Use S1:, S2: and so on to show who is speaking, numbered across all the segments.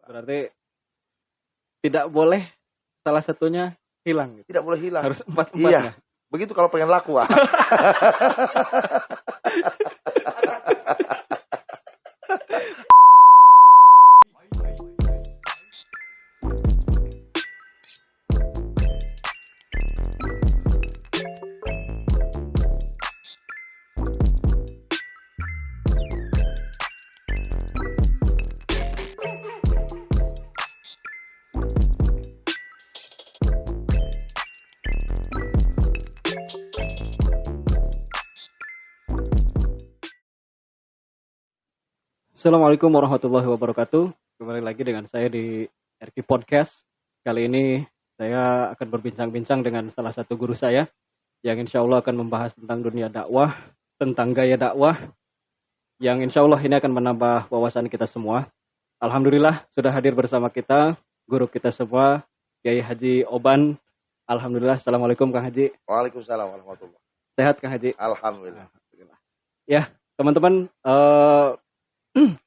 S1: Berarti tidak boleh salah satunya hilang gitu.
S2: Tidak boleh hilang.
S1: Harus empat-empatnya.
S2: Iya. Begitu kalau pengen laku.
S1: Assalamualaikum warahmatullahi wabarakatuh. Kembali lagi dengan saya di RQ Podcast. Kali ini saya akan berbincang-bincang dengan salah satu guru saya yang insya Allah akan membahas tentang dunia dakwah, tentang gaya dakwah, yang insya Allah ini akan menambah wawasan kita semua. Alhamdulillah sudah hadir bersama kita guru kita semua, Kiai Haji Oban. Alhamdulillah. Assalamualaikum Kang Haji.
S2: Waalaikumsalam warahmatullahi wabarakatuh.
S1: Sehat Kang Haji?
S2: Alhamdulillah.
S1: Ya, teman-teman,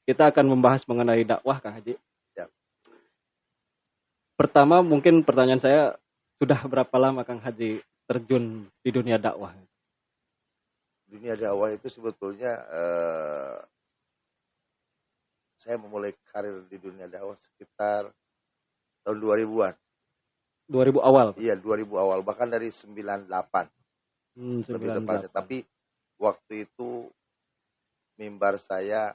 S1: kita akan membahas mengenai dakwah Kang Haji.
S2: Siap.
S1: Pertama mungkin pertanyaan saya, sudah berapa lama Kang Haji terjun di dunia dakwah?
S2: Dunia dakwah itu sebetulnya saya memulai karir di dunia dakwah sekitar tahun 2000-an.
S1: 2000 awal?
S2: Iya, 2000 awal. Bahkan dari 98. Lebih tepatnya. Tapi waktu itu mimbar saya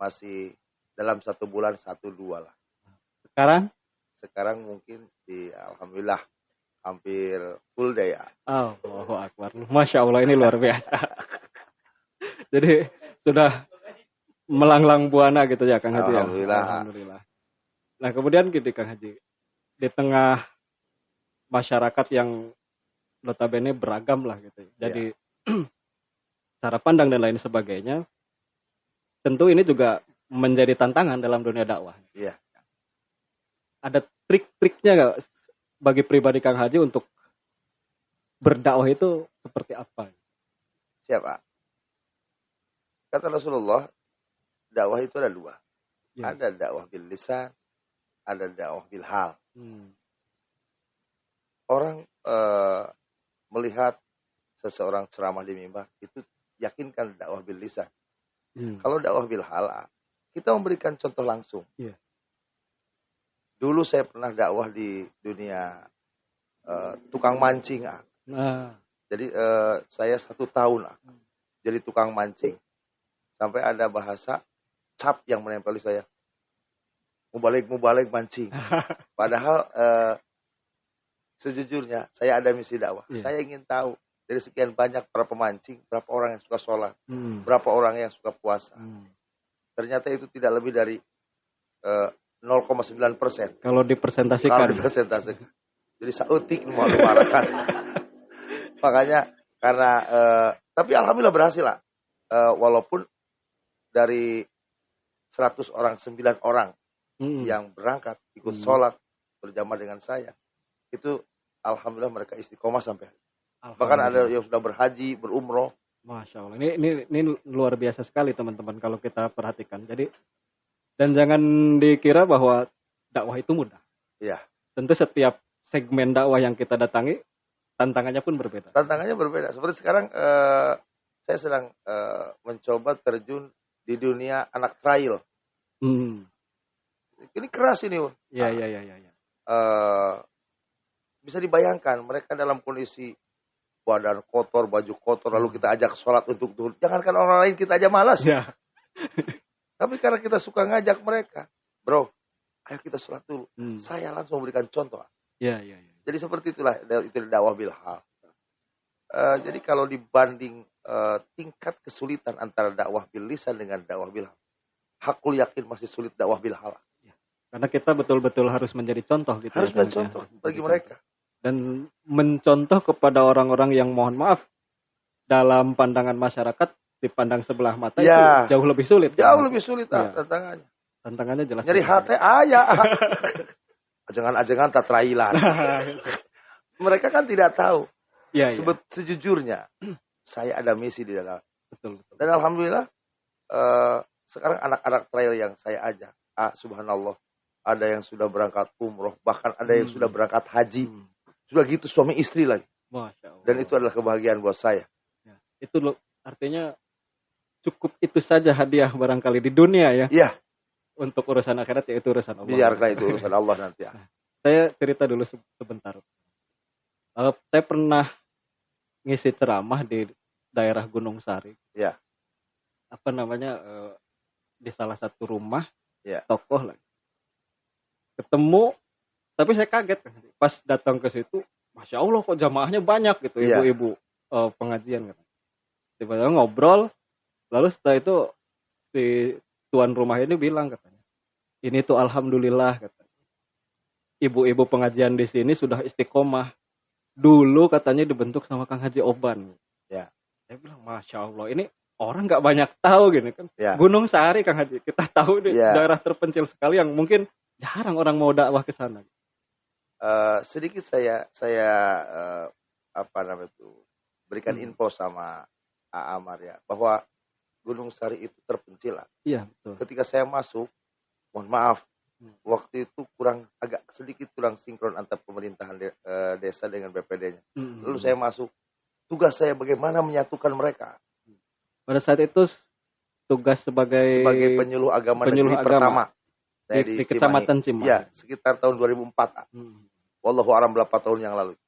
S2: masih dalam 1 bulan 1-2 lah.
S1: Sekarang?
S2: Sekarang mungkin alhamdulillah hampir full day ya.
S1: Allahu Akbar. Masya Allah, ini luar biasa. Jadi sudah melanglang buana gitu ya Kang Haji.
S2: Alhamdulillah.
S1: Alhamdulillah. Nah kemudian gitu Kang Haji, di tengah masyarakat yang notabene beragam lah gitu. Jadi cara pandang dan lain sebagainya, tentu ini juga menjadi tantangan dalam dunia dakwah.
S2: Iya.
S1: Ada trik-triknya nggak bagi pribadi Kang Haji untuk berdakwah itu seperti apa?
S2: Siap, Pak. Kata Rasulullah, dakwah itu ada 2. Ya. Ada dakwah bil lisan, ada dakwah bil hal. Orang melihat seseorang ceramah di mimbar, itu yakinkan dakwah bil lisan. Kalau dakwah bil hal, kita memberikan contoh langsung. Yeah. Dulu saya pernah dakwah di dunia tukang mancing. Jadi saya 1 tahun jadi tukang mancing. Sampai ada bahasa cap yang menempel di saya. Mubalik mancing. Padahal sejujurnya saya ada misi dakwah. Yeah. Saya ingin tahu dari sekian banyak para pemancing, berapa orang yang suka sholat, berapa orang yang suka puasa. Ternyata itu tidak lebih dari 0,9%.
S1: Kalau dipresentasikan.
S2: Jadi sautik mau marahkan. Makanya karena, tapi alhamdulillah berhasil lah. Walaupun dari 100 orang, 9 orang yang berangkat ikut sholat berjamaah dengan saya, itu alhamdulillah mereka istiqomah sampai. Bahkan ada yang sudah berhaji, berumroh.
S1: Masya Allah. Ini luar biasa sekali teman-teman kalau kita perhatikan. Jadi, dan jangan dikira bahwa dakwah itu mudah.
S2: Iya.
S1: Tentu setiap segmen dakwah yang kita datangi, tantangannya pun berbeda.
S2: Tantangannya berbeda. Seperti sekarang saya sedang mencoba terjun di dunia anak trail. Ini keras ini.
S1: Iya.
S2: Bisa dibayangkan mereka dalam kondisi badan kotor, baju kotor, lalu kita ajak sholat untuk duhur. Jangankan orang lain, kita aja malas.
S1: Ya.
S2: Tapi karena kita suka ngajak mereka, bro, ayo kita sholat dulu. Saya langsung memberikan contoh.
S1: Ya.
S2: Jadi seperti itulah, itu dakwah bil hal. Jadi kalau dibanding tingkat kesulitan antara dakwah bil lisan dengan dakwah bil hal, hakul yakin masih sulit dakwah bil hal.
S1: Ya. Karena kita betul-betul harus menjadi contoh gitu.
S2: Harus menjadi contoh bagi mereka.
S1: Dan mencontoh kepada orang-orang yang mohon maaf dalam pandangan masyarakat dipandang sebelah mata itu jauh lebih sulit.
S2: Jauh lebih sulit tantangannya.
S1: Tantangannya jelas.
S2: Nyari hati ayah. Ajengan tak trailan. Mereka kan tidak tahu. Sejujurnya saya ada misi di dalam.
S1: Betul.
S2: Dan alhamdulillah sekarang anak-anak trail yang saya ajak, subhanallah, ada yang sudah berangkat umroh, bahkan ada yang sudah berangkat haji. Sudah gitu suami istri lagi.
S1: Masya Allah.
S2: Dan itu adalah kebahagiaan buat saya.
S1: Ya. Itu loh, artinya cukup itu saja hadiah barangkali di dunia ya.
S2: Iya.
S1: Untuk urusan akhirat ya itu urusan Allah.
S2: Biarlah itu urusan Allah nanti ya.
S1: Nah, saya cerita dulu sebentar. Saya pernah ngisi ceramah di daerah Gunung Sari.
S2: Ya.
S1: Apa namanya, di salah satu rumah
S2: ya.
S1: tokoh lagi. Ketemu, tapi saya kaget pas datang ke situ. Masya Allah kok jamaahnya banyak gitu, ibu-ibu pengajian gitu. Tiba-tiba ngobrol, lalu setelah itu si tuan rumah ini bilang katanya, ini tuh alhamdulillah katanya. Ibu-ibu pengajian di sini sudah istiqomah. Dulu katanya dibentuk sama Kang Haji Oban.
S2: Ya.
S1: Saya bilang Masya Allah, ini orang nggak banyak tahu gini kan.
S2: Ya.
S1: Gunung Sari Kang Haji, kita tahu di daerah terpencil sekali yang mungkin jarang orang mau dakwah ke sana.
S2: Sedikit saya berikan info sama Amar ya, bahwa Gunung Sari itu terpencil.
S1: Iya, betul.
S2: Ketika saya masuk, mohon maaf, waktu itu agak sedikit kurang sinkron antar pemerintahan desa dengan BPD-nya. Lalu saya masuk, tugas saya bagaimana menyatukan mereka.
S1: Pada saat itu tugas sebagai
S2: penyuluh agama negeri pertama. Saya
S1: di Kecamatan Cimahi.
S2: Ya, sekitar tahun 2004. Wallahu a'lam berapa tahun yang lalu.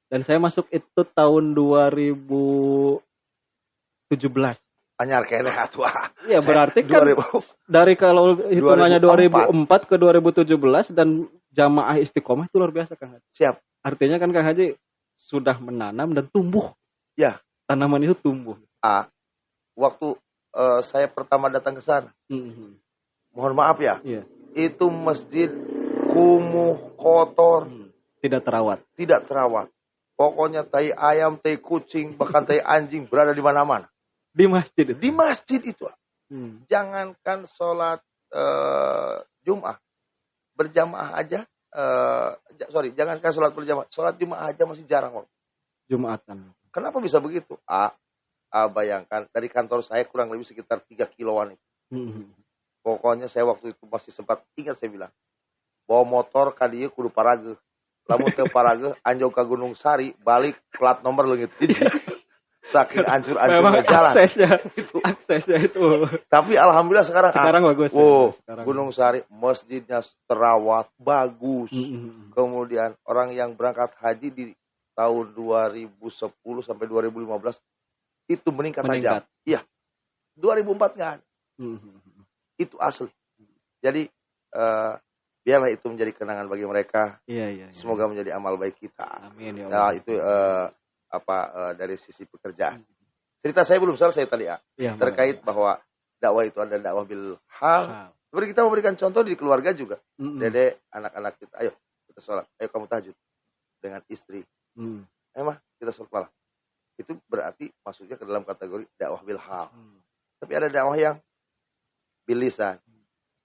S1: Dan saya masuk itu tahun 2017.
S2: Anyar kene atuh.
S1: Iya, berarti kan dari kalau hitungannya 2004 ke 2017 dan jamaah istiqomah itu luar biasa Kang Haji.
S2: Siap.
S1: Artinya kan Kang Haji sudah menanam dan tumbuh.
S2: Ya.
S1: Tanaman itu tumbuh.
S2: Waktu saya pertama datang ke sana. Mohon maaf ya.
S1: Iya.
S2: Itu masjid kumuh, kotor.
S1: Tidak terawat.
S2: Tidak terawat. Pokoknya tai ayam, tai kucing, bahkan tai anjing berada di mana-mana.
S1: Di masjid itu?
S2: Di masjid itu. Jangankan sholat Jum'ah. Berjamaah aja. Jangankan sholat berjamaah. Sholat Jum'ah aja masih jarang.
S1: Jumatan.
S2: Kenapa bisa begitu? Bayangkan. Dari kantor saya kurang lebih sekitar 3 kiloan itu. Pokoknya saya waktu itu masih sempat ingat saya bilang. Bawa motor kadieu kudu parage. Lamun teu parage anjog ka Gunung Sari balik plat nomor leungit hiji. Saking ancur-ancurnya jalan.
S1: Aksesnya itu.
S2: Tapi alhamdulillah sekarang
S1: bagus.
S2: Gunung Sari masjidnya terawat bagus. Kemudian orang yang berangkat haji di tahun 2010 sampai 2015 itu meningkat tajam. Iya. 2004 enggak ada. Itu asli. Jadi biarlah itu menjadi kenangan bagi mereka.
S1: Iya.
S2: Semoga menjadi amal baik kita.
S1: Amin ya
S2: Nah,
S1: Allah.
S2: itu dari sisi pekerjaan. Cerita saya belum selesai tadi terkait bahwa dakwah itu ada dakwah bil hal. Seperti kita memberikan contoh di keluarga juga. Dede, anak-anak kita, ayo kita sholat, ayo kamu tahajud dengan istri. Emang kita sholat malam. Itu berarti masuknya ke dalam kategori dakwah bil hal. Tapi ada dakwah yang bil lisan.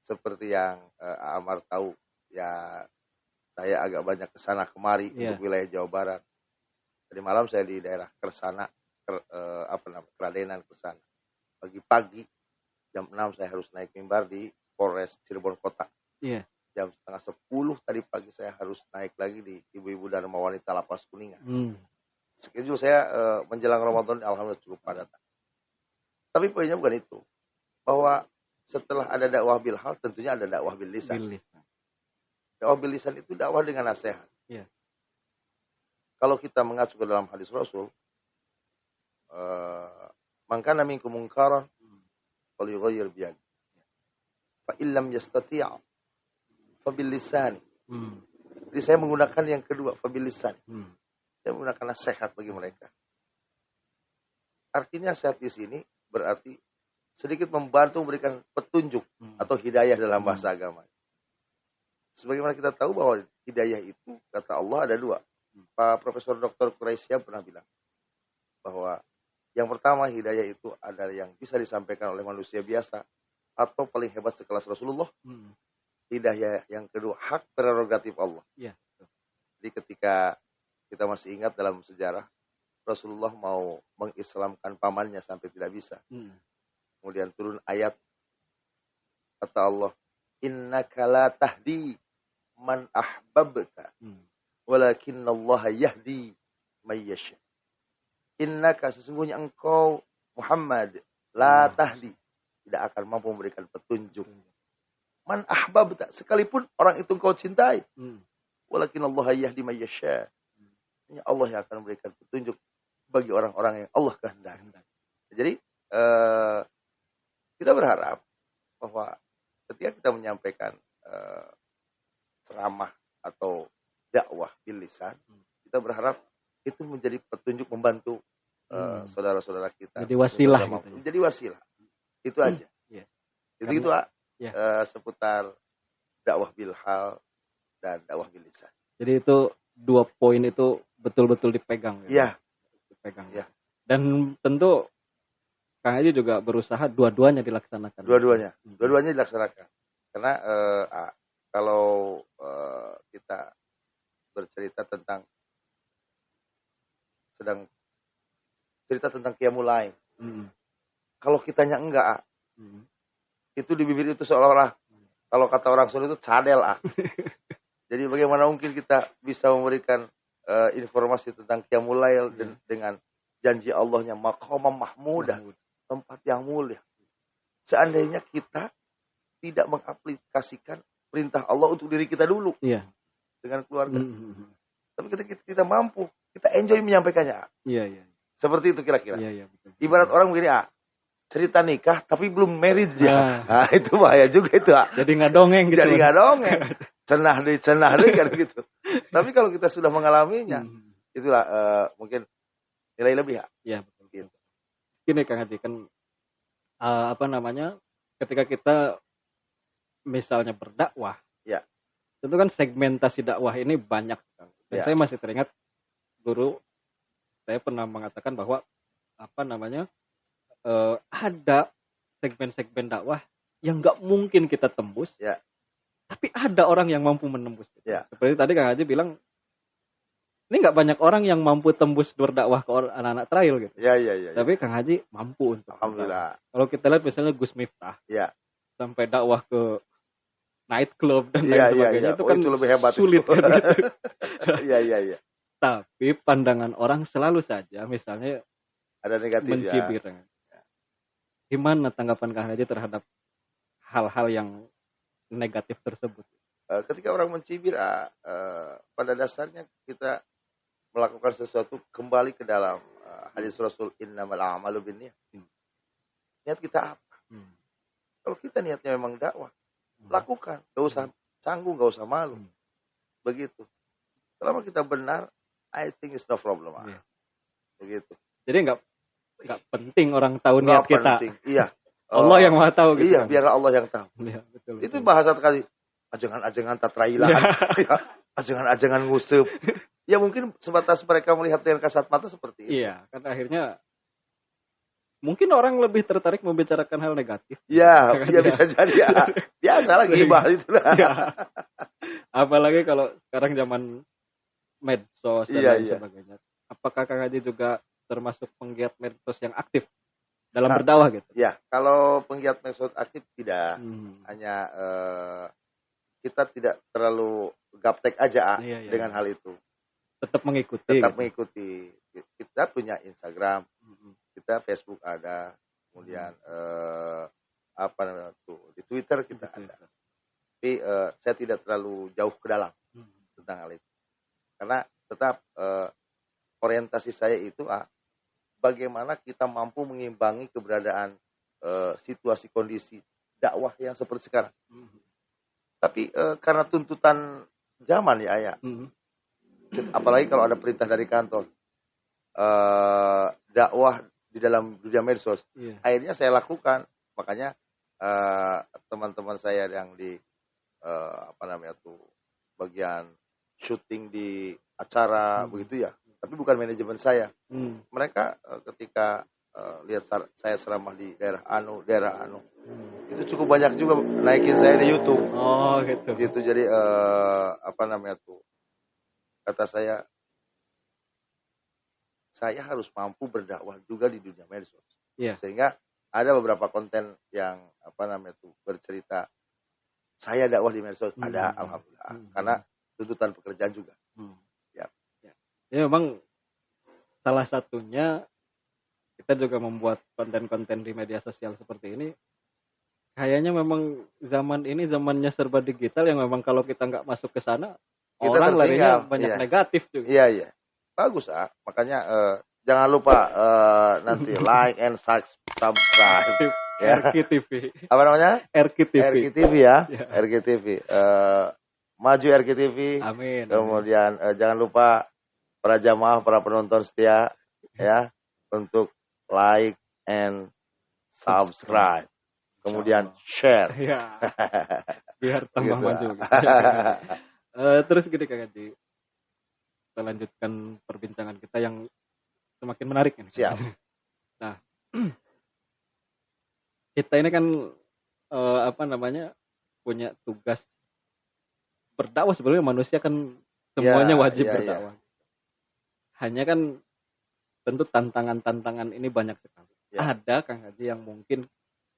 S2: Seperti yang Amar tahu, ya saya agak banyak kesana kemari untuk wilayah Jawa Barat. Tadi malam saya di daerah Kersana, Keradenan Kersana. Pagi-pagi jam 6 saya harus naik mimbar di Polres Cirebon Kota.
S1: Iya.
S2: Jam setengah 10 tadi pagi saya harus naik lagi di Ibu-Ibu Dharma Wanita Lapas Kuningan. Schedule saya menjelang Ramadan alhamdulillah cukup padat. Tapi poinnya bukan itu. Bahwa setelah ada dakwah bil hal tentunya ada dakwah bil lisan. Dakwah bil lisan itu dakwah dengan nasihat.
S1: Iya.
S2: Kalau kita mengacu ke dalam hadis Rasul, man kana minkum munkaran falyughayyir bi yadihi. Fa illam yastati' fa bil lisan. Jadi saya menggunakan yang kedua, fa bil lisan. Saya menggunakan nasihat bagi mereka. Artinya nasihat di sini berarti sedikit membantu memberikan petunjuk atau hidayah dalam bahasa agama. Sebagaimana kita tahu bahwa hidayah itu kata Allah ada dua. Pak Profesor Dr. Quraisy pernah bilang bahwa yang pertama hidayah itu ada yang bisa disampaikan oleh manusia biasa atau paling hebat sekelas Rasulullah. Hidayah yang kedua hak prerogatif Allah. Jadi ketika kita masih ingat dalam sejarah Rasulullah mau mengislamkan pamannya sampai tidak bisa. Kemudian turun ayat kata Allah, innaka la tahdi man ahbabta walakinallaha yahdi may yasha. Innaka sesungguhnya engkau Muhammad la tahdi tidak akan mampu memberikan petunjuk. Man ahbabta sekalipun orang itu engkau cintai. Walakinallaha yahdi may yasha. Hanya Allah yang akan memberikan petunjuk bagi orang-orang yang Allah kehendaki. Jadi kita berharap bahwa ketika kita menyampaikan ceramah atau dakwah bil lisan, kita berharap itu menjadi petunjuk membantu saudara-saudara kita.
S1: Jadi wasilah.
S2: Gitu. Jadi wasilah. Itu aja. Jadi itu seputar dakwah bil hal dan dakwah bil lisan.
S1: Jadi itu 2 poin itu betul-betul dipegang.
S2: Iya.
S1: Dipegang. Ya. Dan tentu Kang Haji juga berusaha dua-duanya dilaksanakan.
S2: Dua-duanya dilaksanakan. Karena kalau kita bercerita tentang cerita tentang qiyamul lail. Kalau kitanya enggak, itu di bibir itu seolah-olah kalau kata orang Sunda itu cadel. Jadi bagaimana mungkin kita bisa memberikan informasi tentang qiyamul lail dengan janji Allahnya maqamam mahmudah, tempat yang mulia. Seandainya kita tidak mengaplikasikan perintah Allah untuk diri kita dulu. Dengan keluarga. Tapi ketika kita mampu, kita enjoy menyampaikannya. Seperti itu kira-kira.
S1: Betul.
S2: Ibarat orang begini, cerita nikah tapi belum married dia. Nah, itu bahaya juga itu.
S1: Jadi nggak dongeng gitu.
S2: Jadi nggak dongeng. Cenah deh kan gitu. Tapi kalau kita sudah mengalaminya, itulah mungkin nilai lebih
S1: ya. Betul. Gitu. Gini Kang Haji, kan ketika kita misalnya berdakwah, tentu kan segmentasi dakwah ini banyak. Dan saya masih teringat guru saya pernah mengatakan bahwa ada segmen-segmen dakwah yang nggak mungkin kita tembus, tapi ada orang yang mampu menembus. Seperti tadi Kang Haji bilang, ini nggak banyak orang yang mampu tembus berdakwah ke anak-anak trail gitu. Tapi Kang Haji mampu untuk.
S2: Alhamdulillah.
S1: Kalau kita lihat misalnya Gus Miftah, sampai dakwah ke night club dan lain sebagainya, itu kan
S2: itu lebih hebat
S1: sulit
S2: itu.
S1: Kan gitu.
S2: Iya.
S1: Tapi pandangan orang selalu saja misalnya
S2: ada negatif
S1: mencibir. Gimana tanggapan Kang Haji terhadap hal-hal yang negatif tersebut?
S2: Ketika orang mencibir, pada dasarnya kita melakukan sesuatu kembali ke dalam hadis Rasul innamal a'malu binniyat. Niat kita apa? Kalau kita niatnya memang dakwah, lakukan, gak usah canggung, gak usah malu. Begitu. Selama kita benar, I think it's no problem. Begitu.
S1: Jadi nggak penting orang tahu niat kita.
S2: Penting. Iya.
S1: Allah yang maha tahu. Gitu
S2: iya, biarlah Allah yang tahu.
S1: Iya, betul.
S2: Itu bahasa sekali. Ajengan-ajengan tatrailan. Ajengan-ajengan ngusep. Ya mungkin sebatas mereka melihat dengan kasat mata seperti itu.
S1: Iya, kan akhirnya mungkin orang lebih tertarik membicarakan hal negatif.
S2: Iya, bisa jadi ya. Biasa lagi bahas itu lah.
S1: Ya. Apalagi kalau sekarang zaman medsos dan lain sebagainya. Apakah Kang Haji juga termasuk penggiat medsos yang aktif dalam berdakwah gitu?
S2: Ya, kalau penggiat medsos aktif tidak. Hanya kita tidak terlalu gaptek aja dengan hal itu.
S1: Tetap mengikuti.
S2: Kita punya Instagram, kita Facebook ada, kemudian di Twitter kita ada. Tapi saya tidak terlalu jauh ke dalam tentang hal itu. Karena tetap orientasi saya itu bagaimana kita mampu mengimbangi keberadaan situasi kondisi dakwah yang seperti sekarang. Tapi karena tuntutan zaman ya. Apalagi kalau ada perintah dari kantor, dakwah di dalam dunia medsos, akhirnya saya lakukan. Makanya teman-teman saya yang di bagian syuting di acara begitu ya, tapi bukan manajemen saya. Mereka ketika lihat saya ceramah di daerah anu, itu cukup banyak juga naikin saya di YouTube.
S1: Oh gitu.
S2: Gitu, jadi kata saya harus mampu berdakwah juga di dunia medsos. Sehingga ada beberapa konten yang bercerita Saya dakwah di medsos ada, alhamdulillah. Karena tuntutan pekerjaan juga.
S1: Ya. Ya memang salah satunya kita juga membuat konten-konten di media sosial seperti ini. Kayaknya memang zaman ini zamannya serba digital yang memang kalau kita nggak masuk ke sana,
S2: Kita
S1: orang larinya
S2: tertinggal.
S1: banyak
S2: Iya.
S1: negatif juga.
S2: Iya. Bagus, Makanya jangan lupa nanti like and subscribe. Ya.
S1: RKTV.
S2: Apa namanya?
S1: RKTV.
S2: RKTV ya.
S1: Ya.
S2: RKTV. Maju RKTV.
S1: Amin.
S2: Kemudian jangan lupa para jamaah, para penonton setia ya untuk like and subscribe. Kemudian share.
S1: Ya. Biar tambah
S2: Gitu.
S1: maju. Gitu. Terus gini Kak Haji. Kita lanjutkan perbincangan kita yang semakin menarik ini.
S2: Siap.
S1: Nah, kita ini kan punya tugas berdakwah. Sebenarnya manusia kan semuanya wajib berdakwah. Hanya kan tentu tantangan-tantangan ini banyak sekali. Ya. Ada Kang Haji yang mungkin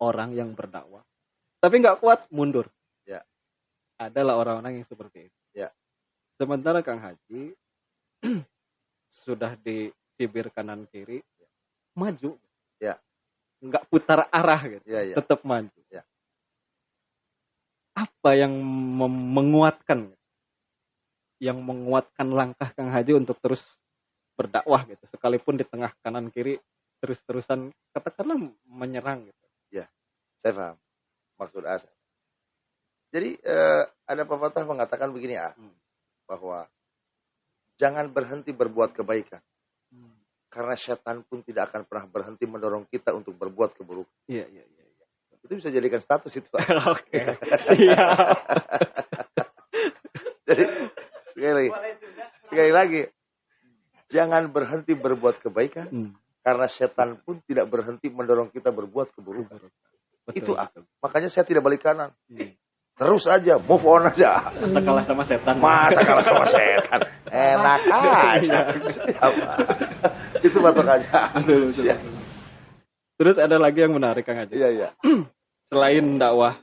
S1: orang yang berdakwah tapi nggak kuat mundur.
S2: Ya.
S1: Adalah orang-orang yang seperti itu.
S2: Ya.
S1: Sementara Kang Haji sudah di bibir kanan kiri maju.
S2: Ya.
S1: Nggak putar arah gitu.
S2: Ya.
S1: Tetap maju.
S2: Ya.
S1: Apa yang menguatkan langkah Kang Haji untuk terus berdakwah gitu, sekalipun di tengah kanan kiri terus-terusan katakanlah menyerang gitu.
S2: Ya, saya paham maksud Asa. Jadi ada pepatah mengatakan begini bahwa jangan berhenti berbuat kebaikan. Karena setan pun tidak akan pernah berhenti mendorong kita untuk berbuat keburukan.
S1: Iya.
S2: Itu bisa jadikan status itu.
S1: Oke. Siap.
S2: Jadi sekali lagi jangan berhenti berbuat kebaikan karena setan pun tidak berhenti mendorong kita berbuat keburukan. Betul. Makanya saya tidak balik kanan. Terus aja, move on aja.
S1: Masa kalah sama setan.
S2: Enak aja. Itu patokannya.
S1: Betul. Terus ada lagi yang menarik Kang Haji.
S2: Iya.
S1: Selain dakwah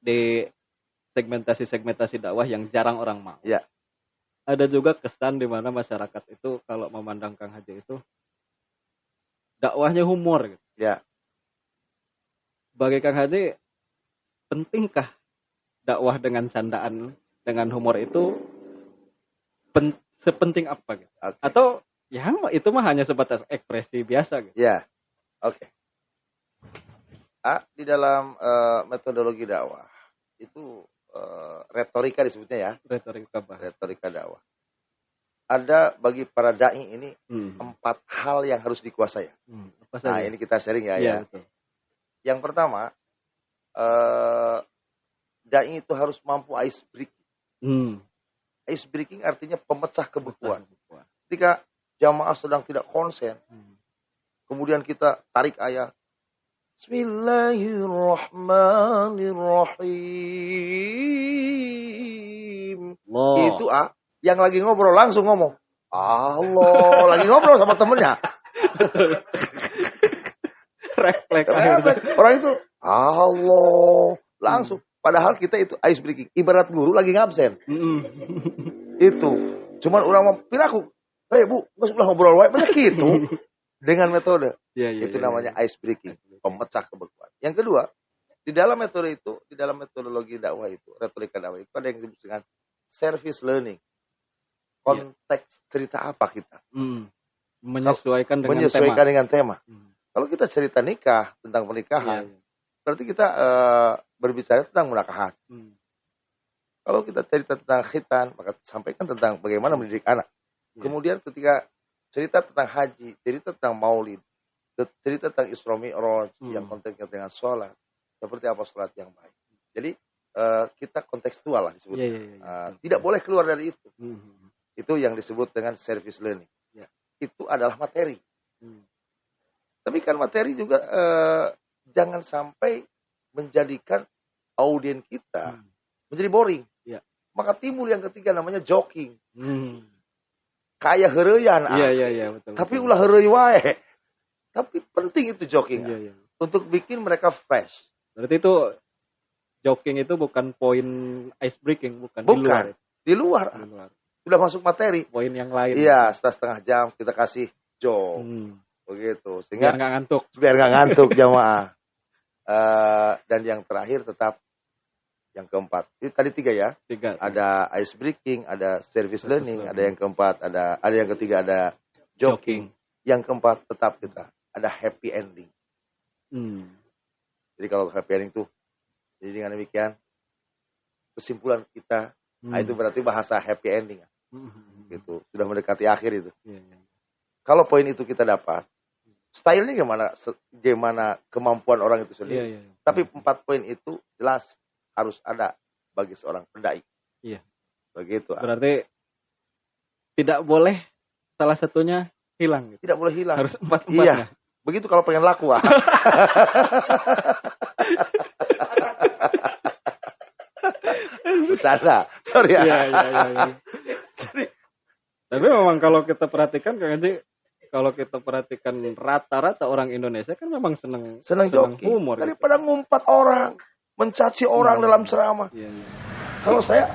S1: di segmentasi dakwah yang jarang orang mau.
S2: Iya.
S1: Ada juga kesan di mana masyarakat itu kalau memandang Kang Haji itu dakwahnya humor gitu.
S2: Ya.
S1: Bagi Kang Haji, pentingkah dakwah dengan candaan, dengan humor itu sepenting apa gitu? Okay. Atau ya itu mah hanya sebatas ekspresi biasa gitu.
S2: Ya. Oke. Di dalam metodologi dakwah itu retorika disebutnya ya. Retorika dakwah. Ada bagi para dai ini 4 hal yang harus dikuasai. Nah, ini kita sharing ya.
S1: Betul.
S2: Yang pertama, dai itu harus mampu ice breaking. Ice breaking artinya pemecah kebekuan. Ketika jamaah sedang tidak konsen, kemudian kita tarik ayat Bismillahirrahmanirrahim. Itu yang lagi ngobrol langsung ngomong Allah, lagi ngobrol sama temennya.
S1: Refleks.
S2: Orang itu Allah langsung. Padahal kita itu ice breaking. Ibarat guru lagi ngabsen. Itu. Cuman orang mau piraku. Bu, nggak usah ngobrol wae banyak gitu. Dengan metode. Itu namanya ice breaking. Pemecah kebekuan. Yang kedua, di dalam metode itu, di dalam metodologi dakwah itu, retorika dakwah itu ada yang disebut dengan service learning. Konteks cerita apa kita?
S1: Menyesuaikan
S2: dengan tema. Kalau kita cerita nikah, tentang pernikahan, berarti kita berbicara tentang munakahat. Kalau kita cerita tentang khitan, maka sampaikan tentang bagaimana mendidik anak. Kemudian ketika cerita tentang haji, cerita tentang maulid, cerita tentang Isra Mi'raj yang konteksnya dengan sholat, seperti apa sholat yang baik. Jadi kita kontekstual lah disebutnya. Tidak boleh keluar dari itu. Itu yang disebut dengan service learning. Itu adalah materi. Tapi kan materi juga jangan sampai menjadikan audien kita menjadi boring. Maka timbul yang ketiga namanya joking. Kayak heureuyan.
S1: Betul.
S2: Tapi ulah heureuy wae. Tapi penting itu joking. Untuk bikin mereka fresh.
S1: Berarti itu jogging itu bukan poin ice breaking, bukan.
S2: Bukan. Di luar. Sudah masuk materi.
S1: Poin yang lain.
S2: Iya, setengah jam kita kasih jog. Begitu. Sehingga
S1: biar nggak ngantuk.
S2: Biar nggak ngantuk jamaah. Dan yang terakhir tetap yang keempat. Ini tadi 3 ya.
S1: 3.
S2: Ada ice breaking, ada service learning, ada yang keempat, ada yang ketiga ada jogging. Yang keempat tetap kita ada happy ending. Jadi kalau happy ending tuh, jadi dengan demikian kesimpulan kita, itu berarti bahasa happy ending. Gitu. Sudah mendekati akhir itu. Kalau poin itu kita dapat, stylenya gimana kemampuan orang itu sendiri. Tapi 4 poin itu jelas harus ada bagi seorang pendai.
S1: Iya.
S2: Begitu.
S1: Berarti tidak boleh salah satunya hilang. Gitu.
S2: Tidak boleh hilang.
S1: Harus 4-4-nya.
S2: Iya. Begitu kalau pengen laku. Bercanda. Sorry ya.
S1: Iya. Tapi memang kalau kita perhatikan Kang Haji, kalau kita perhatikan rata-rata orang Indonesia kan memang senang humor.
S2: Daripada ngumpat orang, mencaci orang dalam ceramah.
S1: Iya.
S2: Kalau saya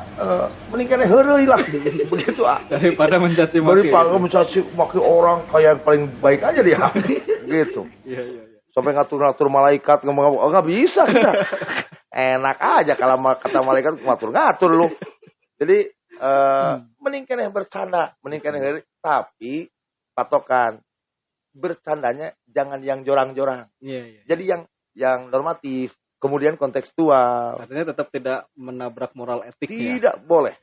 S2: meningkatnya heureuy lah. Begitu
S1: daripada mencaci maki.
S2: Daripada mencaci maki orang kayak yang paling baik aja dia. Gitu.
S1: Iya.
S2: Sampai ngatur-ngatur malaikat ngomong nggak bisa kita. Enak aja kalau kata malaikat ngatur-ngatur lu. Jadi meningkatnya bercanda, meningkatnya heureuy, tapi patokan bercandanya jangan yang jorang-jorang.
S1: Iya.
S2: Jadi yang normatif. Kemudian kontekstual.
S1: Artinya tetap tidak menabrak moral etik.
S2: Tidak boleh.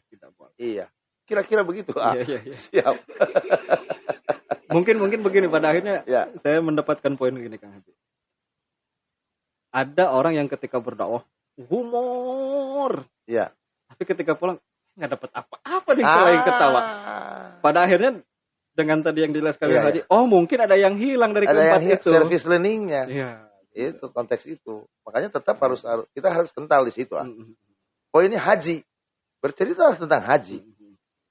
S2: Iya. Kira-kira begitu.
S1: Iya.
S2: Siap.
S1: mungkin begini, pada akhirnya saya mendapatkan poin gini Kang Haji. Ada orang yang ketika berdakwah humor.
S2: Iya.
S1: Tapi ketika pulang nggak dapat apa-apa nih selain ketawa. Pada akhirnya dengan tadi yang dijelaskan Haji, mungkin ada yang hilang dari keempat itu.
S2: Service learning-nya.
S1: Iya.
S2: Itu konteks itu. Makanya tetap kita harus kental di situ. Poinnya haji. Bercerita tentang haji.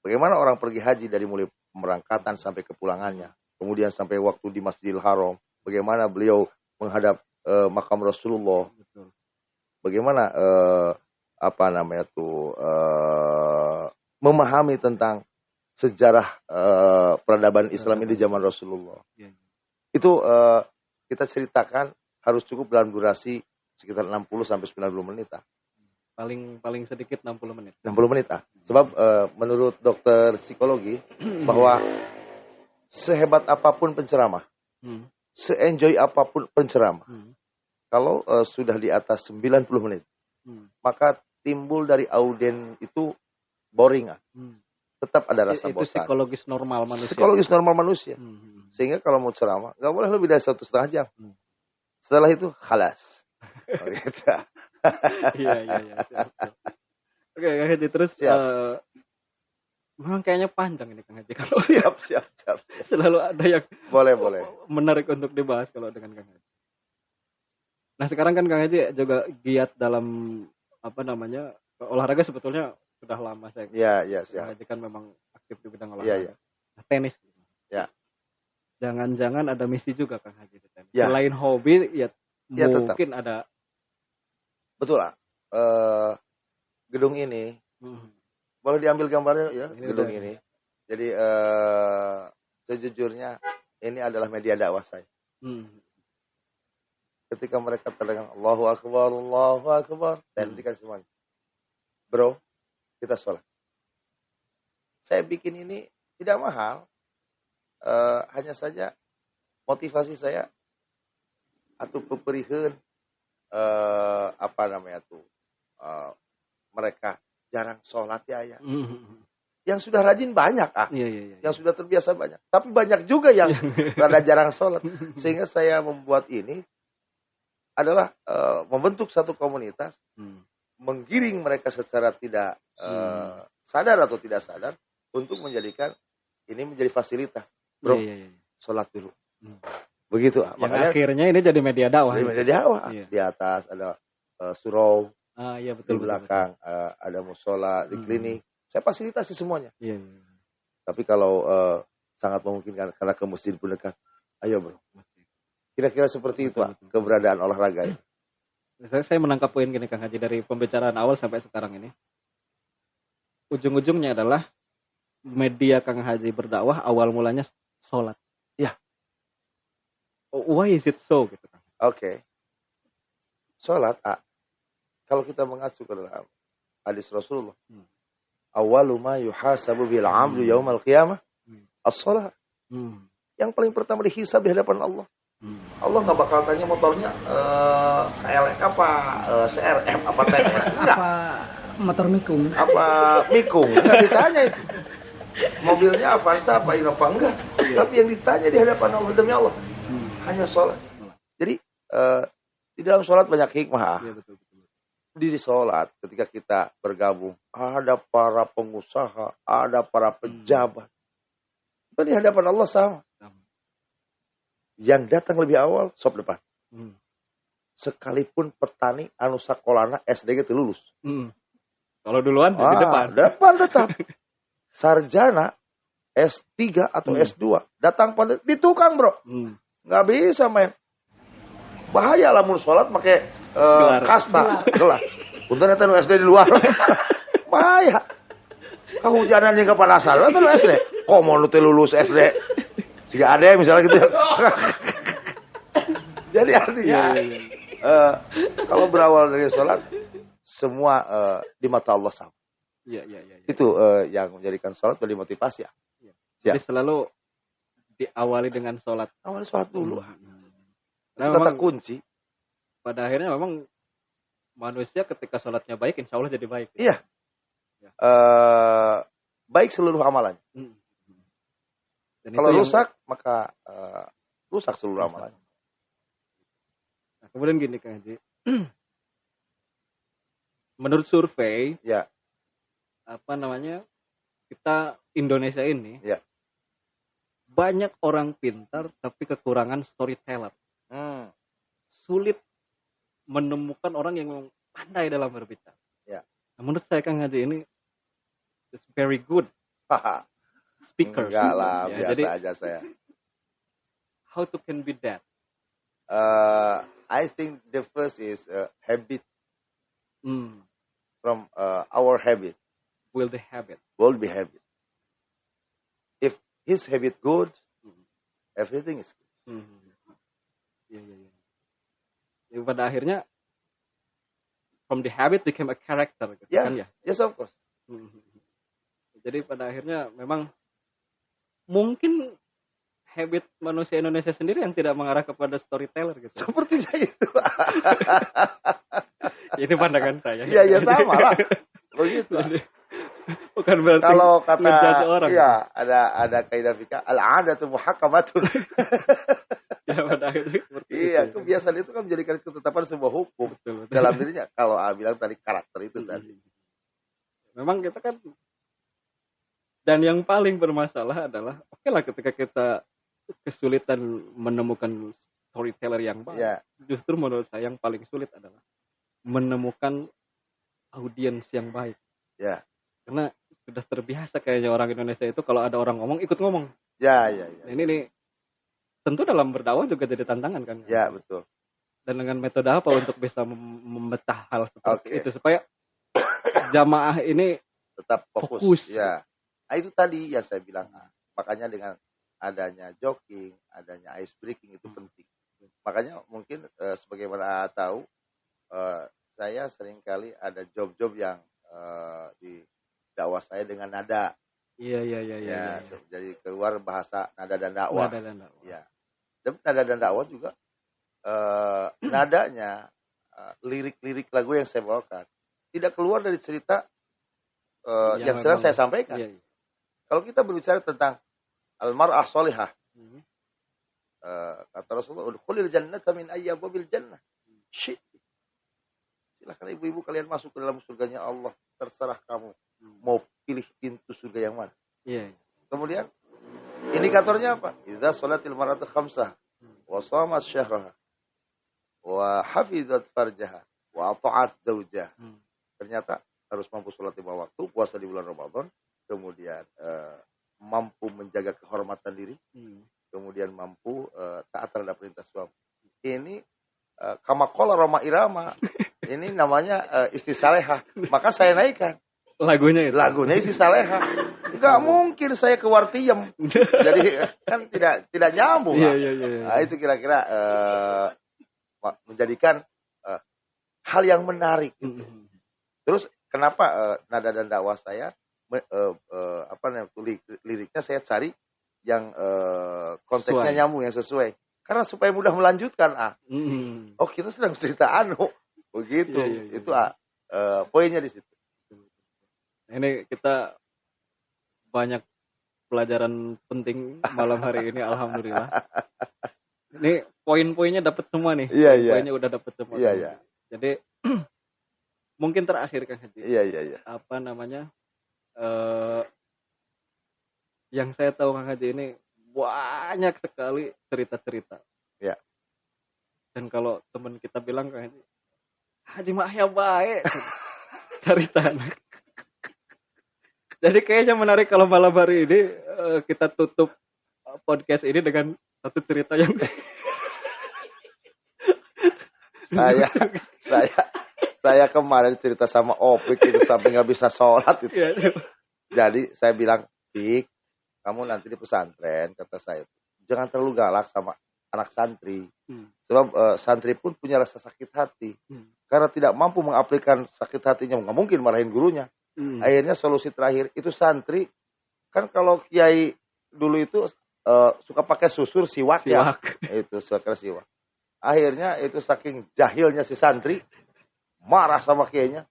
S2: Bagaimana orang pergi haji dari mulai pemberangkatan sampai kepulangannya. Kemudian sampai waktu di Masjidil Haram. Bagaimana beliau menghadap makam Rasulullah. Bagaimana memahami tentang sejarah peradaban Islam ini di zaman Rasulullah. Itu kita ceritakan harus cukup dalam durasi sekitar 60 sampai 90 menit.
S1: Paling sedikit 60 menit.
S2: 60 menit. Sebab menurut dokter psikologi bahwa sehebat apapun penceramah, se-enjoy apapun penceramah, kalau sudah di atas 90 menit, maka timbul dari audien itu boring. Tetap ada rasa bosan.
S1: Itu psikologis normal manusia.
S2: Psikologis normal manusia. Sehingga kalau mau ceramah, nggak boleh lebih dari 1,5 jam. Setelah itu, khalas. Gitu.
S1: Iya. Siap. Oke, Kang Haji, terus memang kayaknya panjang ini Kang Haji. Kalau
S2: siap.
S1: Selalu ada yang
S2: boleh
S1: menarik untuk dibahas kalau dengan Kang Haji. Nah sekarang kan Kang Haji juga giat dalam olahraga sebetulnya sudah lama saya.
S2: Iya.
S1: Kang Haji kan memang aktif di bidang
S2: Iya.
S1: olahraga. Nah, tenis.
S2: Ya.
S1: Jangan-jangan ada misi juga Kang Haji di tenis.
S2: Ya.
S1: Selain hobi, mungkin
S2: tetap.
S1: ada.
S2: Betul lah. Gedung ini, boleh diambil gambarnya ya, gedung ini. Jadi sejujurnya ini adalah media dakwah saya. Ketika mereka terdengar Allahu Akbar, saya hentikan semuanya. Bro, kita sholat. Saya bikin ini tidak mahal. Hanya saja motivasi saya atau peperihan mereka jarang sholat ya. Yang sudah rajin banyak
S1: Iya.
S2: Yang sudah terbiasa banyak. Tapi banyak juga yang rada jarang sholat. Sehingga saya membuat ini adalah membentuk satu komunitas, menggiring mereka secara tidak sadar atau tidak sadar untuk menjadikan ini menjadi fasilitas. Bro, sholat dulu. Begitu.
S1: Makanya akhirnya ini jadi media dakwah.
S2: Media dakwah. Di atas ada surau.
S1: Iya, betul.
S2: Di belakang ada musola, di klinik. Saya fasilitasi semuanya.
S1: Iya.
S2: Tapi kalau sangat memungkinkan karena ke masjid pun dekat, ayo bro. Kira-kira seperti itu Pak, keberadaan olahraga.
S1: Saya menangkap poin gini Kang Haji dari pembicaraan awal sampai sekarang ini. Ujung-ujungnya adalah media Kang Haji berdakwah awal mulanya sholat.
S2: Ya.
S1: Why is it so gitu kan?
S2: Oke. Sholat, kalau kita mengacu ke dalam hadis Rasulullah, awwalu ma yuhasabu bil 'abdu yaumal qiyamah as-shalah. Yang paling pertama dihisab di hadapan Allah. Allah nggak bakal tanya motornya KLX apa CRF apa TS, enggak.
S3: Apa motor mikung?
S2: Apa mikung? Nggak ditanya itu. Mobilnya Avanza apa Innova, enggak. Tapi yang ditanya di hadapan Allah demi Allah hanya sholat. Jadi di dalam sholat banyak hikmah.
S1: Iya, betul.
S2: Diri sholat ketika kita bergabung, ada para pengusaha, ada para pejabat. Itu di hadapan Allah sama. Yang datang lebih awal, sop depan. Sekalipun petani anu sakolana SD gitu lulus.
S1: Kalau duluan di depan.
S2: Depan tetap. Sarjana S3 atau S2 datang pada di tukang, bro. Nggak bisa main. Bahaya lah mun sholat pakai kasta gelar. Untuk nanti SD di luar. Bahaya. Kehujanan yang kepanasan, itu SD. Kok mau nanti lulus SD? Jika ada misalnya gitu. Jadi artinya kalau berawal dari sholat, semua di mata Allah sama.
S1: Iya.
S2: Itu yang menjadikan sholat menjadi motivasi ya.
S1: Jadi selalu diawali dengan sholat.
S2: Awal sholat dulu.
S1: Nah,
S2: itu kata kunci.
S1: Pada akhirnya memang manusia ketika sholatnya baik, insya Allah jadi baik.
S2: Iya. Baik seluruh amalannya. Kalau rusak, maka rusak seluruh amalannya.
S1: Nah, kemudian gini Kang Haji. Menurut survei,
S2: ya.
S1: Kita Indonesia ini, banyak orang pintar tapi kekurangan storyteller. Sulit menemukan orang yang pandai dalam berbicara.
S2: Ya.
S1: Nah, menurut saya Kang Haji ini is very good speaker.
S2: Enggak lah, biasa
S1: jadi,
S2: aja saya.
S1: How to can be that?
S2: I think the first is habit. From our habit.
S1: Will be habit.
S2: If his habit good, everything is good.
S1: Iya. Jadi pada akhirnya from the habit became a character, gitu kan ya?
S2: Yes, of course.
S1: Jadi pada akhirnya memang mungkin habit manusia Indonesia sendiri yang tidak mengarah kepada storyteller gitu.
S2: Sepertinya itu.
S1: Ini pandangan saya.
S2: Iya sama lah. Begitu.
S1: Bukan berarti
S2: kalau kata
S1: ngejudge orang.
S2: Iya, ada kaidah fikih al-'adatu muhakkamatun.
S1: Ya pada akhirnya
S2: iya, kebiasaan itu kan menjadikan ketetapan sebuah hukum. Betul. Dalam dirinya. Kalau bilang tadi karakter itu tadi.
S1: Memang kita kan, dan yang paling bermasalah adalah oke lah ketika kita kesulitan menemukan storyteller yang baik. Justru menurut saya yang paling sulit adalah menemukan audiens yang baik. Karena sudah terbiasa kayaknya orang Indonesia itu kalau ada orang ngomong ikut ngomong.
S2: Ya.
S1: Nah, ini tentu dalam berdakwah juga jadi tantangan kan.
S2: Ya, betul.
S1: Dan dengan metode apa untuk bisa memecah hal seperti itu supaya jamaah ini
S2: tetap fokus. Ya. Nah, itu tadi yang saya bilang. Makanya dengan adanya jogging, adanya ice breaking itu penting. Makanya mungkin sebagaimana tahu saya seringkali ada job-job yang di dakwah saya dengan nada. Iya. Jadi keluar bahasa nada dan dakwah. Ya. Dan nada dan dakwah juga nadanya lirik-lirik lagu yang saya bawakan tidak keluar dari cerita yang sedang saya sampaikan. Kalau kita berbicara tentang al-mar'ah sholihah, kata Rasulullah, udkhulil jannata min ayyabil jannah. Silahkan ibu-ibu kalian masuk ke dalam surganya Allah. Terserah kamu mau pilih pintu surga yang mana. Kemudian indikatornya apa? Idza sholatil mar'atu khamsah wa shamat syahraha wa hafizat farjaha wa ata'at zawjaha. Ternyata harus mampu sholat 5 waktu, puasa di bulan Ramadan, kemudian mampu menjaga kehormatan diri, kemudian mampu taat terhadap perintah suami. Ini Kamakola Roma Irama. Ini namanya Isti Salehah. Maka saya naikkan.
S1: Lagunya itu.
S2: Lagunya Isti Salehah. Enggak mungkin saya ke Wartiem. Jadi kan tidak nyambung.
S1: Iya.
S2: Nah, itu kira-kira menjadikan hal yang menarik. Gitu. Terus kenapa nada dan dakwah saya liriknya saya cari yang konteksnya nyambung, yang sesuai. Karena supaya mudah melanjutkan. Oh, kita sedang cerita begitu. Iya. Itu poinnya di situ.
S1: Ini kita banyak pelajaran penting malam hari ini, alhamdulillah. Ini poin-poinnya dapat semua nih.
S2: Iya.
S1: Poinnya udah dapat semua.
S2: Iya.
S1: Jadi mungkin terakhir Kang Haji.
S2: Iya.
S1: Apa namanya? Yang saya tahu Kang Haji ini banyak sekali cerita-cerita.
S2: Ya.
S1: Dan kalau teman kita bilang Kang Haji Mahya baik cerita. Jadi kayaknya menarik kalau malam hari ini kita tutup podcast ini dengan satu cerita yang
S2: saya kemarin cerita sama Opik itu sampai nggak bisa sholat itu.
S1: Ya.
S2: Jadi saya bilang, Pik, kamu nanti di pesantren, kata saya, jangan terlalu galak sama anak santri. Sebab santri pun punya rasa sakit hati. Karena tidak mampu mengaplikan sakit hatinya, nggak mungkin marahin gurunya. Akhirnya solusi terakhir itu santri, kan kalau kiai dulu itu suka pakai susur siwak. Ya. Itu suka siwak. Akhirnya itu saking jahilnya si santri, marah sama kiainya,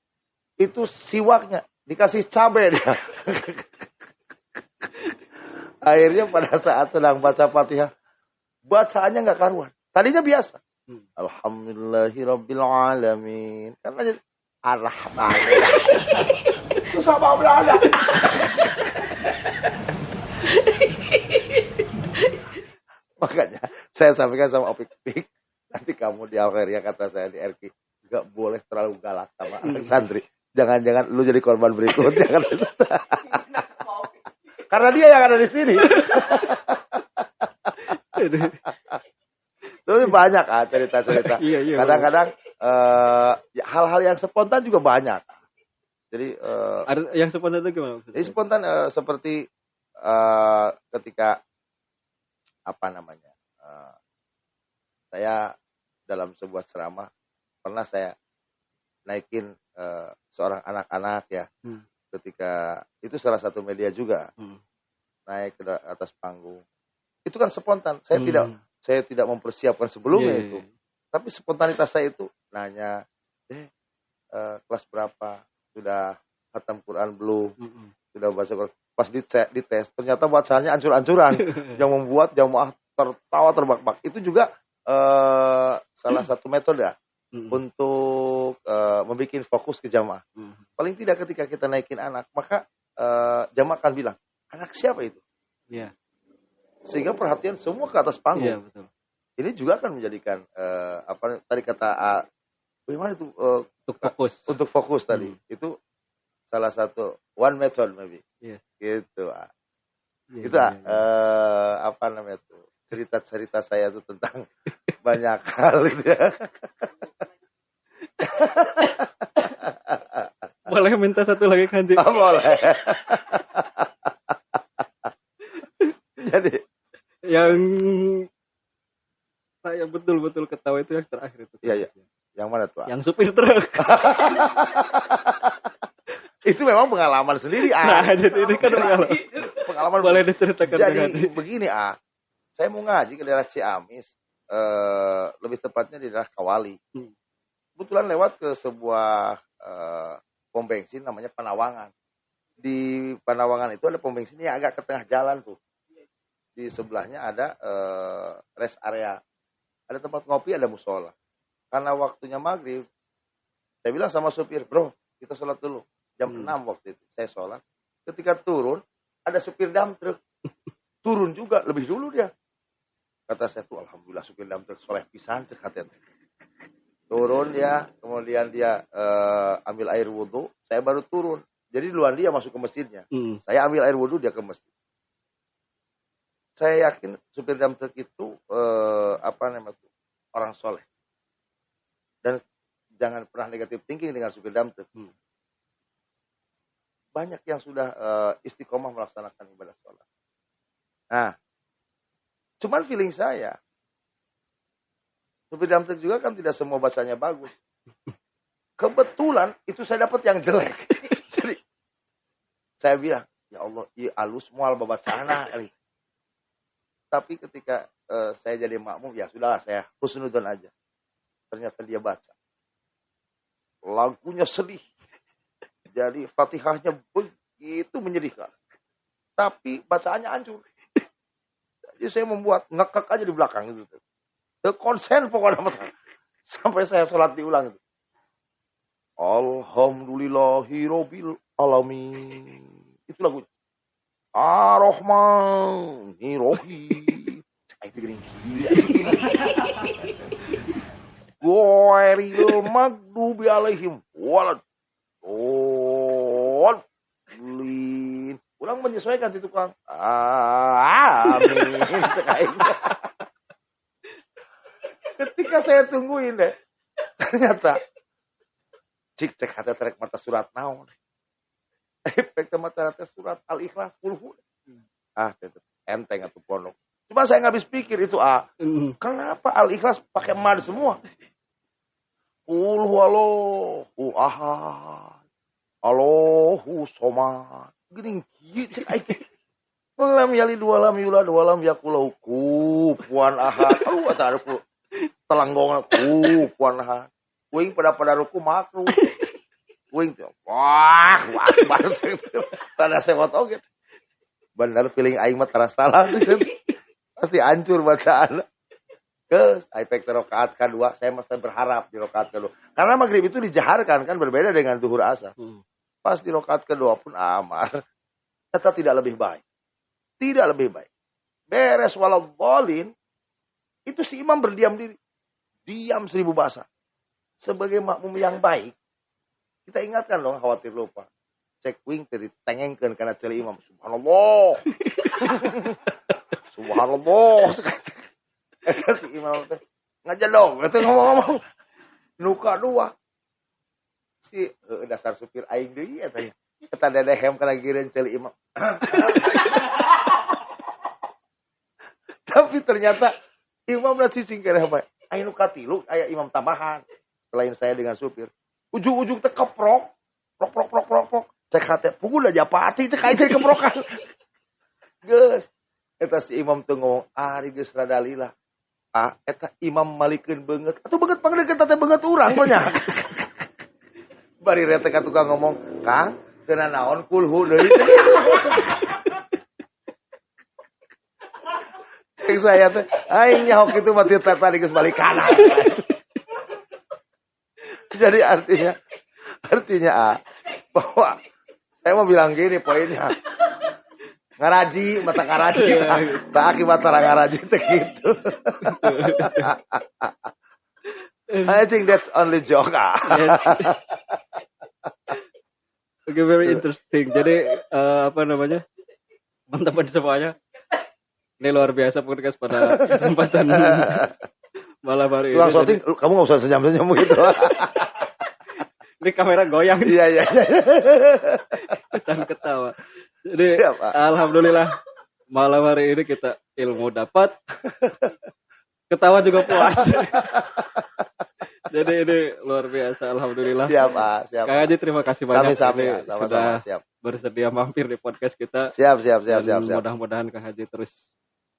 S2: itu siwaknya dikasih cabai dia. Akhirnya pada saat sedang baca Fatihah, bacaannya nggak karuan. Tadinya biasa. Alhamdulillahirrabbilalamin. Karena jadi Ar-Rahman. Itu sama Belanda. Makanya saya sampaikan sama Opik, nanti kamu di Algeria, kata saya di RQ, nggak boleh terlalu galak sama anak santri. Jangan-jangan lu jadi korban berikut. Jangan. Karena dia yang ada di sini. Itu banyak cerita-cerita.
S1: Iya,
S2: kadang-kadang hal-hal yang spontan juga banyak. Jadi
S1: ada yang spontan itu gimana?
S2: Jadi spontan seperti ketika saya dalam sebuah ceramah pernah saya naikin seorang anak-anak ya. Ketika itu salah satu media juga naik ke atas panggung. Itu kan spontan. Saya tidak mempersiapkan sebelumnya itu. Tapi spontanitas saya itu nanya, kelas berapa? Sudah khatam Quran belum? Sudah baca Quran? Pas dites, ternyata bacaannya ancur-ancuran. Yang membuat jamaah tertawa terbak-bak. Itu juga salah satu metode untuk membuat fokus ke jamaah. Paling tidak ketika kita naikin anak, maka jamaah akan bilang, anak siapa itu?
S1: Yeah.
S2: Sehingga perhatian semua ke atas panggung.
S1: Yeah, betul.
S2: Ini juga akan menjadikan tadi kata bagaimana itu untuk fokus tadi. Itu salah satu one method maybe. Yeah. Gitu. Itu cerita-cerita saya itu tentang banyak hal itu ya.
S1: Boleh minta satu lagi Kanji?
S2: Boleh. Jadi
S1: yang saya betul-betul ketawa itu yang terakhir itu.
S2: Iya. Yang mana tuh?
S1: Yang supir truk.
S2: Itu memang pengalaman sendiri.
S1: Nah, jadi ini kan
S2: pengalaman
S1: boleh diceritakan.
S2: Jadi begini saya mau ngaji ke daerah Ciamis, lebih tepatnya di daerah Kawali. Kebetulan lewat ke sebuah pom bensin namanya Panawangan. Di Panawangan itu ada pom bensin yang agak ke tengah jalan tuh. Di sebelahnya ada rest area. Ada tempat ngopi, ada musola. Karena waktunya maghrib, saya bilang sama supir, bro, kita sholat dulu. Jam 6 waktu itu, saya sholat. Ketika turun, ada supir dump truck. Turun juga, lebih dulu dia. Kata saya tuh, alhamdulillah supir dump truck soleh pisan, katanya. Turun dia, kemudian dia ambil air wudhu, saya baru turun. Jadi duluan dia masuk ke masjidnya. Saya ambil air wudhu, dia ke masjid. Saya yakin supir dump truck itu orang soleh. Dan jangan pernah negatif thinking dengan supir damtek. Banyak yang sudah istiqomah melaksanakan ibadah sholat. Nah, cuman feeling saya, supir damtek juga kan tidak semua bacanya bagus. Kebetulan itu saya dapat yang jelek. Jadi saya bilang, ya Allah, iya alus mual babacana. Tapi ketika saya jadi makmum, ya sudahlah, saya husnudon aja. Ternyata dia baca. Lagunya sedih. Jadi Fatihahnya begitu menyedihkan. Tapi bacaannya hancur. Jadi saya membuat ngekek aja di belakang gitu. Konsen pokoknya. Sampai saya sholat diulang itu. Alhamdulillahirabbil alamin. Itu lagunya. Ar-Rahmanir-Rahim. Itu gini. Ghairil maghdubi alaihim walad. Ulang menyesuaikan di tukang. Amin. Ketika saya tungguin deh, ternyata cik cek hati terek mata surat naon. Efek mata rata surat Al-Ikhlas kulhu. Enteng atau pondok. Cuma saya nggak habis pikir itu kenapa Al-Ikhlas pakai mad semua? Qul huwallahu ahad. Allahu somad. Gini gitu aja. Lam yalid wa lam yulad wa lam yakul lahu kufuwan ahad. Ada ruku telanggongan kufuwan ahad. Kuing pada ruku makruh. Kuing tuh. Wah, pada sewot oge. Benar feeling aing mah salah. Pasti hancur bacaan. Ke efek rakaat kedua saya masih berharap di rakaat kedua. Karena maghrib itu dijaharkan kan berbeda dengan zuhur asar. Pas di rakaat kedua pun amar. Tetap tidak lebih baik. Tidak lebih baik. Beres walau bolin. Itu si imam berdiam diri. Diam 1000 bahasa. Sebagai makmum yang baik. Kita ingatkan dong khawatir lupa. Cek wing tadi tengengkeun karena celi imam. Subhanallah. Subhanallah. Eta si imam teh ngajar dong, eta ngomong-ngomong. Nuka dua. Si dasar supir aing deui eta nya. Eta dedehem kana gireun celi imam. Tapi ternyata imam da cicing keneh bae. Aya nu katilu, aya imam tambahan. Selain saya dengan supir. Ujung-ujung teh keprok. Prok. Cek hate pukul aja pati cek aja keprokan. Geus. Eta si imam teh ngomong, "Ari geus rada lila." Eta imam malikeun beungeut. Atuh beungeut pangdekeun teh beungeut urang banyak. Bari rete ka tukang ngomong, "Kang, teu naon kulhu deui." Cek saya teh, aing nyaho kitu mah teu tadi geus balik kanan. Jadi artinya bahwa saya mau bilang gini poinnya. Ngaraji, mata ngaraji. Tak akibat cara ngaraji itu gitu. I think that's only joke.
S1: Yes. Okay, very interesting. Jadi teman-teman semuanya, ini luar biasa podcast pada kesempatan malam hari ini.
S2: Tuang shooting, kamu nggak usah senyum-senyum gitu.
S1: Ini kamera goyang.
S2: Iya.
S1: Dan ketawa. Jadi alhamdulillah malam hari ini kita ilmu dapat, ketawa juga puas. Jadi ini luar biasa, alhamdulillah.
S2: Siap.
S1: Kang Haji terima kasih banyak
S2: Sama-sama,
S1: sudah bersedia mampir di podcast kita.
S2: Siap.
S1: Mudah-mudahan Kang Haji terus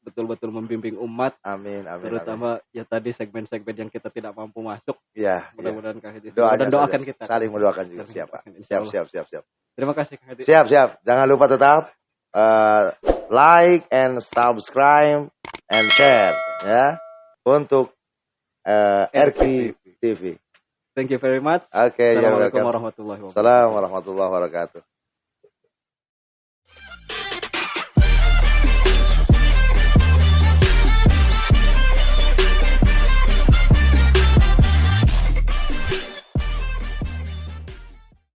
S1: betul-betul membimbing umat.
S2: Amin.
S1: Terutama ya tadi segmen-segmen yang kita tidak mampu masuk.
S2: Iya.
S1: Mudah-mudahan Kang Haji
S2: dan
S1: doakan kita.
S2: Saling mendoakan juga. Siap.
S1: Terima kasih Kang Haji.
S2: Siap. Jangan lupa tetap like and subscribe and share ya untuk RQ TV.
S1: Thank you very much.
S2: Oke,
S1: Assalamualaikum warahmatullahi wabarakatuh.
S2: Assalamualaikum warahmatullahi wabarakatuh.